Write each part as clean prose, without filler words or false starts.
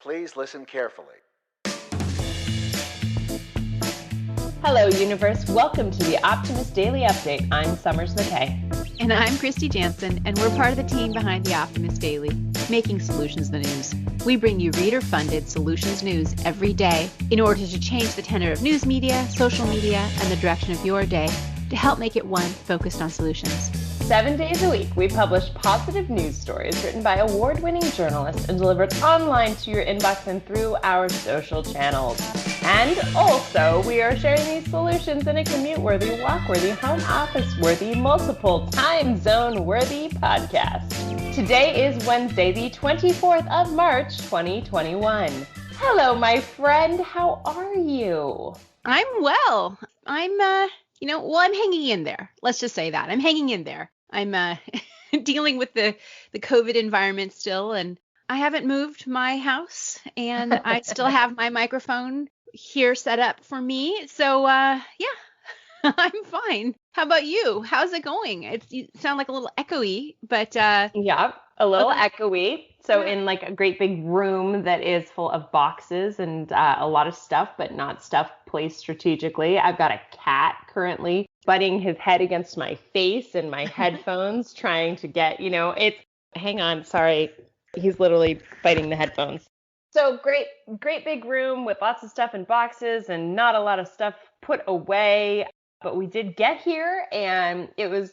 Please listen carefully. Hello, universe. Welcome to the Optimist Daily Update. I'm Summers McKay. And I'm Kristy Jansen, and we're part of the team behind the Optimist Daily, making solutions the news. We bring you reader-funded solutions news every day in order to change the tenor of news media, social media, and the direction of your day to help make it one focused on solutions. 7 days a week, we publish positive news stories written by award-winning journalists and delivered online to your inbox and through our social channels. And also, we are sharing these solutions in a commute-worthy, walk-worthy, home office-worthy, multiple time zone-worthy podcast. Today is Wednesday, the 24th of March, 2021. Hello, my friend. How are you? I'm well. I'm hanging in there. Let's just say that. I'm hanging in there. I'm dealing with the COVID environment still, and I haven't moved my house, and I still have my microphone here set up for me. So, yeah, I'm fine. How about you? How's it going? You sound like a little echoey, but yeah, a little okay. echoey. So in like a great big room that is full of boxes and a lot of stuff, but not stuff placed strategically. I've got a cat currently butting his head against my face and my headphones, trying to get, hang on, sorry. He's literally biting the headphones. So great big room with lots of stuff in boxes and not a lot of stuff put away. But we did get here, and it was,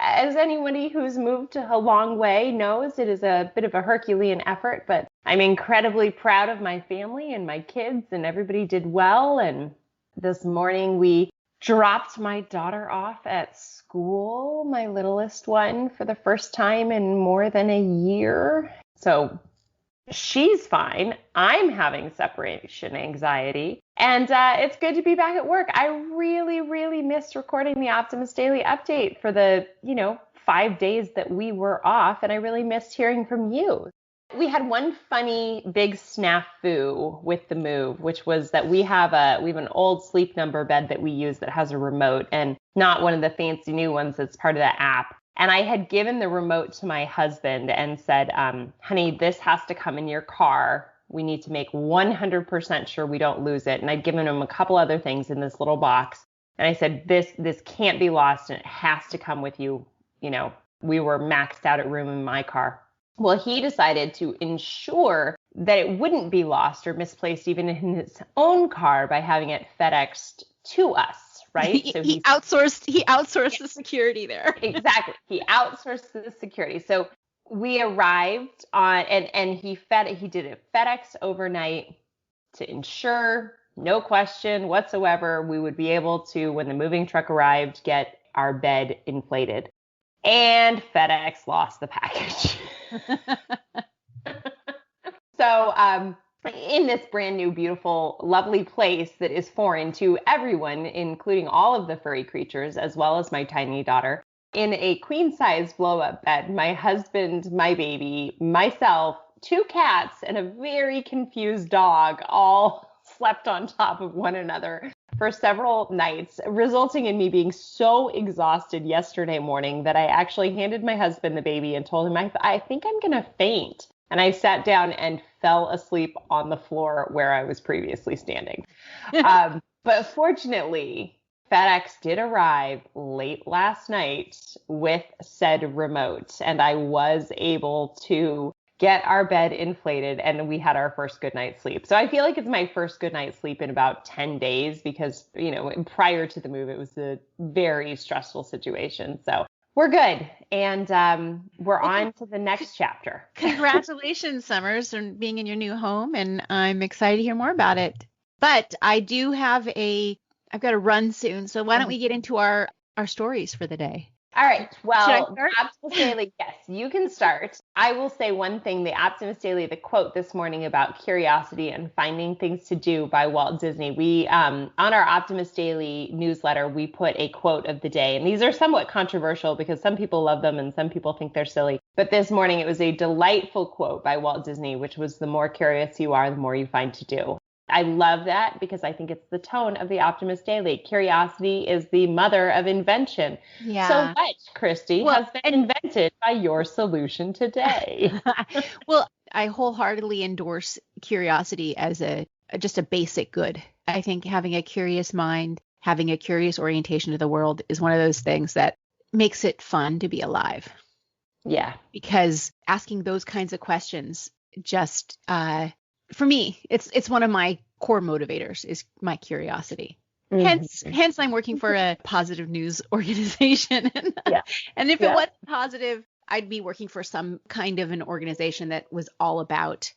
as anybody who's moved a long way knows, it is a bit of a Herculean effort, but I'm incredibly proud of my family and my kids, and everybody did well. And this morning we dropped my daughter off at school, my littlest one, for the first time in more than a year. So she's fine. I'm having separation anxiety. And it's good to be back at work. I really, really missed recording the Optimist Daily Update for the, 5 days that we were off. And I really missed hearing from you. We had one funny big snafu with the move, which was that we have an old Sleep Number bed that we use that has a remote, and not one of the fancy new ones that's part of the app. And I had given the remote to my husband and said, honey, this has to come in your car. We need to make 100% sure we don't lose it. And I'd given him a couple other things in this little box. And I said, this can't be lost, and it has to come with you. We were maxed out at room in my car. Well, he decided to ensure that it wouldn't be lost or misplaced even in his own car by having it FedExed to us. Right? So he outsourced the security there. Exactly. He outsourced the security. So we arrived on, and he did it FedEx overnight to ensure, no question whatsoever, we would be able to, when the moving truck arrived, get our bed inflated. And FedEx lost the package. So, in this brand new, beautiful, lovely place that is foreign to everyone, including all of the furry creatures, as well as my tiny daughter, in a queen-size blow-up bed, my husband, my baby, myself, 2 cats, and a very confused dog all slept on top of one another for several nights, resulting in me being so exhausted yesterday morning that I actually handed my husband the baby and told him, I think I'm going to faint. And I sat down and fell asleep on the floor where I was previously standing. But fortunately, FedEx did arrive late last night with said remote, and I was able to get our bed inflated, and we had our first good night's sleep. So I feel like it's my first good night's sleep in about 10 days because, prior to the move, it was a very stressful situation. So we're good. And we're on to the next chapter. Congratulations, Summers, on being in your new home. And I'm excited to hear more about it. But I do have I've got to run soon. So why don't we get into our stories for the day? All right. Well, Optimist Daily, yes, you can start. I will say one thing, the Optimist Daily, the quote this morning about curiosity and finding things to do by Walt Disney. We, on our Optimist Daily newsletter, we put a quote of the day. And these are somewhat controversial because some people love them and some people think they're silly. But this morning, it was a delightful quote by Walt Disney, which was, the more curious you are, the more you find to do. I love that because I think it's the tone of the Optimist Daily. Curiosity is the mother of invention. Yeah. So much, Kristy, has been invented by your solution today. Well, I wholeheartedly endorse curiosity as just a basic good. I think having a curious mind, having a curious orientation to the world is one of those things that makes it fun to be alive. Yeah. Because asking those kinds of questions just, for me, it's one of my core motivators is my curiosity. Hence I'm working for a positive news organization. Yeah. And if it wasn't positive, I'd be working for some kind of an organization that was all about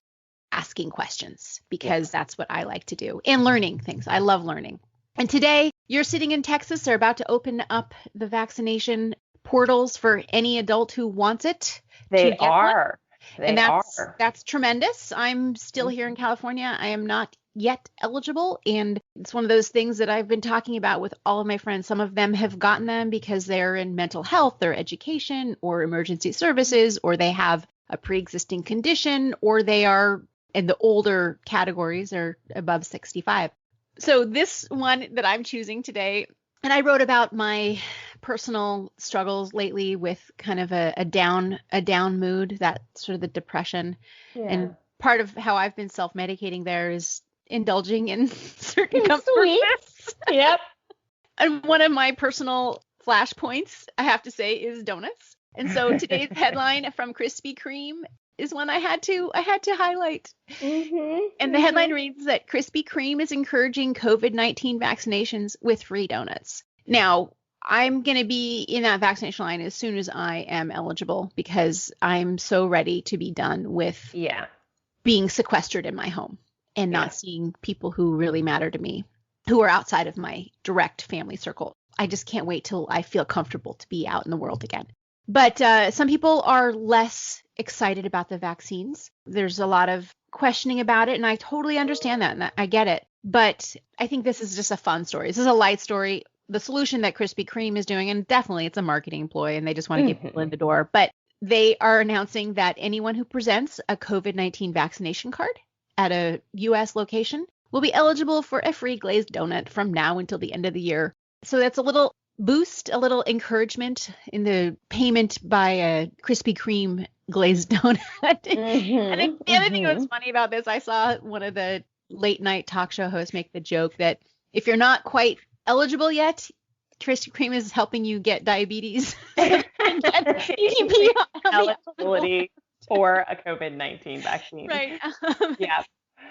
asking questions, because that's what I like to do, and learning things. I love learning. And today you're sitting in Texas. They're about to open up the vaccination portals for any adult who wants it. They are. And that's tremendous. I'm still here in California. I am not yet eligible. And it's one of those things that I've been talking about with all of my friends. Some of them have gotten them because they're in mental health or education or emergency services, or they have a pre-existing condition, or they are in the older categories or above 65. So this one that I'm choosing today, and I wrote about my personal struggles lately with kind of a down mood, that sort of the depression. Yeah. And part of how I've been self-medicating there is indulging in certain comforts. Yep. And one of my personal flashpoints, I have to say, is donuts. And so today's headline from Krispy Kreme is one I had to highlight. And the headline reads that Krispy Kreme is encouraging COVID-19 vaccinations with free donuts. Now, I'm going to be in that vaccination line as soon as I am eligible, because I'm so ready to be done with being sequestered in my home and not seeing people who really matter to me, who are outside of my direct family circle. I just can't wait till I feel comfortable to be out in the world again. But some people are less excited about the vaccines. There's a lot of questioning about it, and I totally understand that, and I get it. But I think this is just a fun story. This is a light story. The solution that Krispy Kreme is doing, and definitely it's a marketing ploy, and they just want to get people in the door, but they are announcing that anyone who presents a COVID-19 vaccination card at a U.S. location will be eligible for a free glazed donut from now until the end of the year. So that's a little boost, a little encouragement in the payment by a Krispy Kreme glazed donut. And the other thing that was funny about this, I saw one of the late night talk show hosts make the joke that if you're not quite eligible yet, Krispy Kreme is helping you get diabetes. You can be eligibility for a COVID-19 vaccine. Right.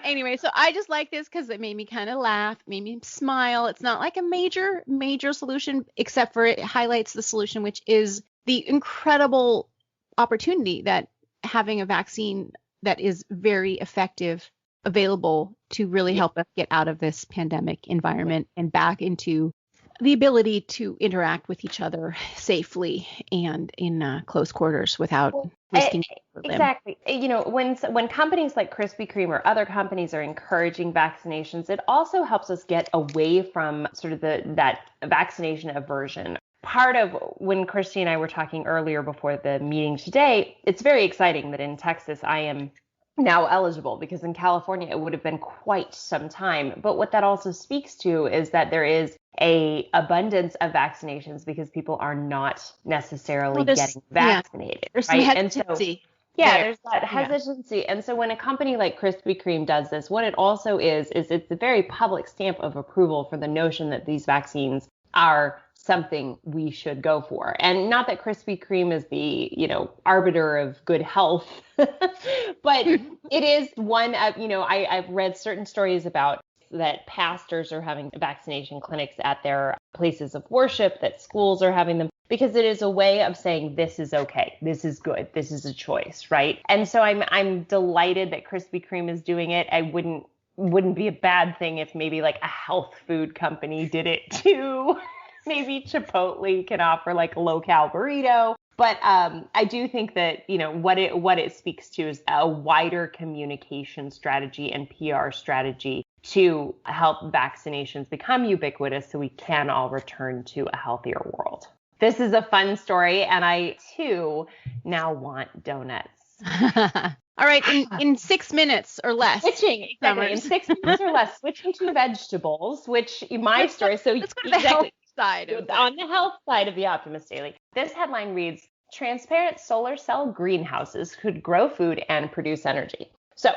Anyway, so I just like this because it made me kind of laugh, made me smile. It's not like a major solution, except for it highlights the solution, which is the incredible opportunity that having a vaccine that is very effective available to really help us get out of this pandemic environment and back into the ability to interact with each other safely and in close quarters without risking them. Exactly. You know, when companies like Krispy Kreme or other companies are encouraging vaccinations, it also helps us get away from sort of that vaccination aversion. Part of when Kristy and I were talking earlier before the meeting today, it's very exciting that in Texas I am now eligible, because in California it would have been quite some time. But what that also speaks to is that there is a abundance of vaccinations because people are not necessarily getting vaccinated. There's some hesitancy. There's that hesitancy. And so when a company like Krispy Kreme does this, what it also is it's a very public stamp of approval for the notion that these vaccines are something we should go for. And not that Krispy Kreme is the, arbiter of good health, but it is one of, I've read certain stories about that pastors are having vaccination clinics at their places of worship, that schools are having them, because it is a way of saying this is okay, this is good, this is a choice, right? And so I'm delighted that Krispy Kreme is doing it. I wouldn't be a bad thing if maybe like a health food company did it too. Maybe Chipotle can offer like a low-cal burrito. But I do think that, what it speaks to is a wider communication strategy and PR strategy to help vaccinations become ubiquitous so we can all return to a healthier world. This is a fun story, and I, too, now want donuts. All right, in 6 minutes or less. Switching, exactly. In 6 minutes or less, switching to vegetables, which my story. So let's go to the health side. On the health side of the Optimist Daily, this headline reads, transparent solar cell greenhouses could grow food and produce energy. So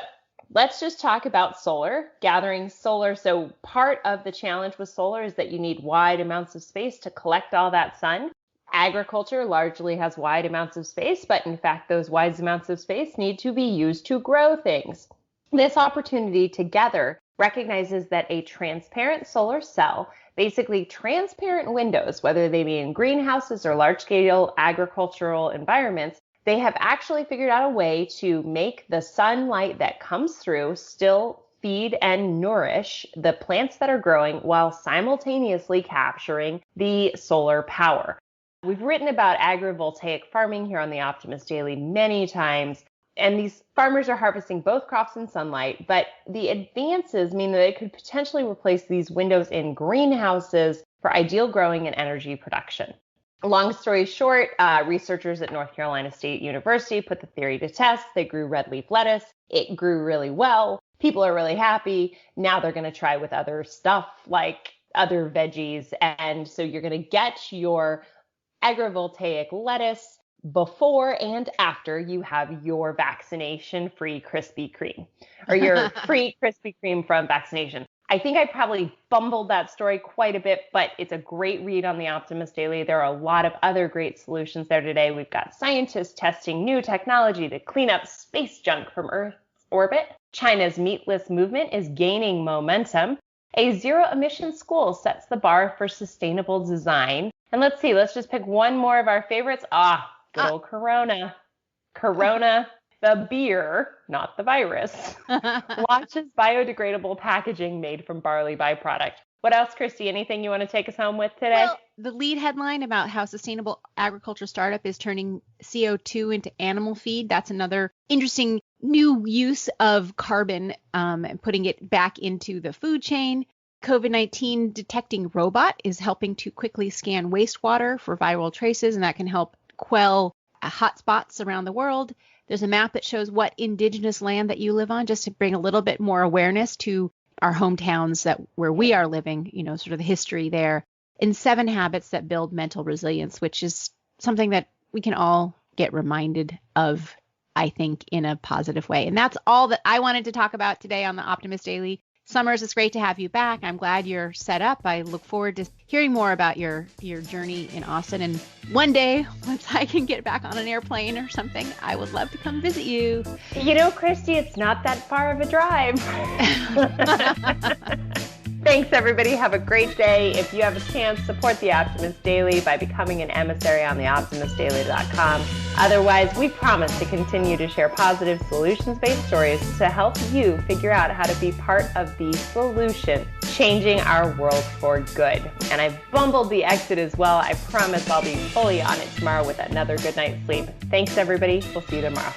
let's just talk about solar, gathering solar. So part of the challenge with solar is that you need wide amounts of space to collect all that sun. Agriculture largely has wide amounts of space, but in fact, those wide amounts of space need to be used to grow things. This opportunity together recognizes that a transparent solar cell, basically transparent windows, whether they be in greenhouses or large-scale agricultural environments, they have actually figured out a way to make the sunlight that comes through still feed and nourish the plants that are growing while simultaneously capturing the solar power. We've written about agrivoltaic farming here on the Optimist Daily many times, and these farmers are harvesting both crops and sunlight, but the advances mean that it could potentially replace these windows in greenhouses for ideal growing and energy production. Long story short, researchers at North Carolina State University put the theory to test. They grew red leaf lettuce. It grew really well. People are really happy. Now they're going to try with other stuff like other veggies. And so you're going to get your agrivoltaic lettuce before and after you have your vaccination-free Krispy Kreme or your free Krispy Kreme from vaccination. I think I probably bumbled that story quite a bit, but it's a great read on the Optimist Daily. There are a lot of other great solutions there today. We've got scientists testing new technology to clean up space junk from Earth's orbit. China's meatless movement is gaining momentum. A zero-emission school sets the bar for sustainable design. And let's just pick one more of our favorites. Good old Corona. Corona, the beer, not the virus, launches biodegradable packaging made from barley byproduct. What else, Kristy? Anything you want to take us home with today? Well, the lead headline about how sustainable agriculture startup is turning CO2 into animal feed. That's another interesting new use of carbon and putting it back into the food chain. COVID-19 detecting robot is helping to quickly scan wastewater for viral traces, and that can help quell hotspots around the world. There's a map that shows what indigenous land that you live on, just to bring a little bit more awareness to our hometowns where we are living, sort of the history there. And 7 habits that build mental resilience, which is something that we can all get reminded of, I think, in a positive way. And that's all that I wanted to talk about today on the Optimist Daily. Summers, it's great to have you back. I'm glad you're set up. I look forward to hearing more about your journey in Austin. And one day, once I can get back on an airplane or something, I would love to come visit you. Kristy, it's not that far of a drive. Thanks, everybody. Have a great day. If you have a chance, support the Optimist Daily by becoming an emissary on theoptimistdaily.com. Otherwise, we promise to continue to share positive solutions-based stories to help you figure out how to be part of the solution, changing our world for good. And I bumbled the exit as well. I promise I'll be fully on it tomorrow with another good night's sleep. Thanks, everybody. We'll see you tomorrow.